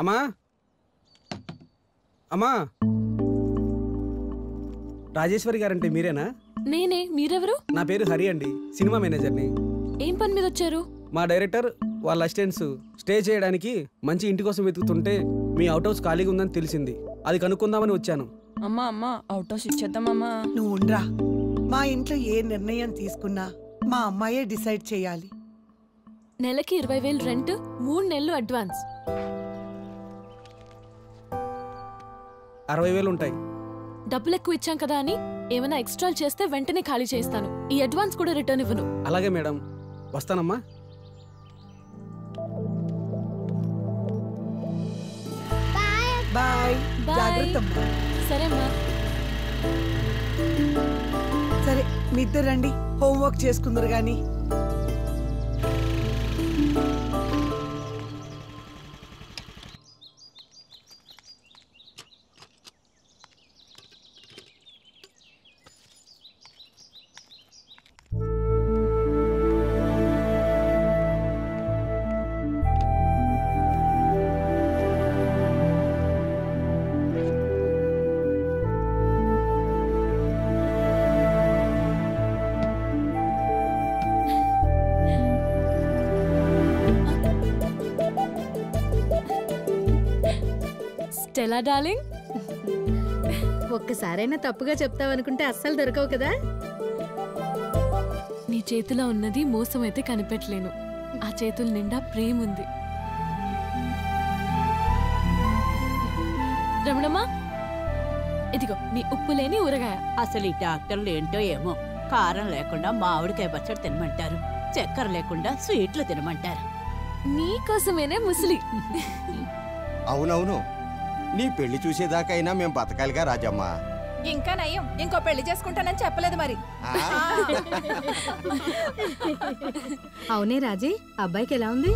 అమ్మా అమ్మా రాజేశ్వరి గారంటే మీరేనా? నేనే. మీరెవరు? నా పేరు హరి అండి, సినిమా మేనేజర్ని. ఏం పని మీద వచ్చారు? మా డైరెక్టర్ వాళ్ళ అసిస్టెంట్స్ స్టే చేయడానికి మంచి ఇంటి కోసం వెతుకుతుంటే మీ అవుట్ హౌస్ ఖాళీగా ఉందని తెలిసింది. అది కనుక్కుందామని వచ్చాను. అమ్మా అమ్మా అవుట్ హౌస్ ఇచ్చేద్దామమ్మా. నువ్వు ఉండరా. మా ఇంట్లో ఏ నిర్ణయం తీసుకున్నా మా అమ్మాయే డిసైడ్ చేయాలి. నెలకి 20,000 రెంట్, 3 నెలలు అడ్వాన్స్. 60,000 ఉంటాయి. డబ్బులు ఎక్కువ ఇచ్చాం కదా అని ఏమైనా ఎక్స్ట్రాలు చేస్తే వెంటనే ఖాళీ చేస్తాను. ఈ అడ్వాన్స్ కూడా రిటర్న్ ఇవ్వను. అలాగే మేడం, వస్తానమ్మా. బాయ్. జాగ్రత్త. సరే అమ్మా. సరే మీ ఇద్దరు రండి, హోంవర్క్ చేసుకుందరు గాని. స్టెలా డార్లింగ్, ఒక్కసారైనా తప్పుగా చెప్తావనుకుంటే అస్సలు దొరకవు కదా. నీ చేతిలో ఉన్నది మోసం అయితే కనిపెట్టలేను. ఆ చేతుల నిండా ప్రేమ ఉంది. రమణమ్మా, ఇదిగో నీ ఉప్పు లేని ఊరగాయ. అసలు ఈ డాక్టర్లు ఏంటో ఏమో, కారం లేకుండా మామిడికాయ పచ్చడి తినమంటారు, చక్కెర లేకుండా స్వీట్లు తినమంటారు. నీకోసమేనే ముసలి. అవునవును, నీ పెళ్లి చూసేదాకైనా మేము బతకాలిగా రాజమ్మ. ఇంకా నయ్యం, ఇంకో పెళ్లి చేసుకుంటానని చెప్పలేదు మరి. అవునే రాజీ, అబ్బాయికి ఎలా ఉంది?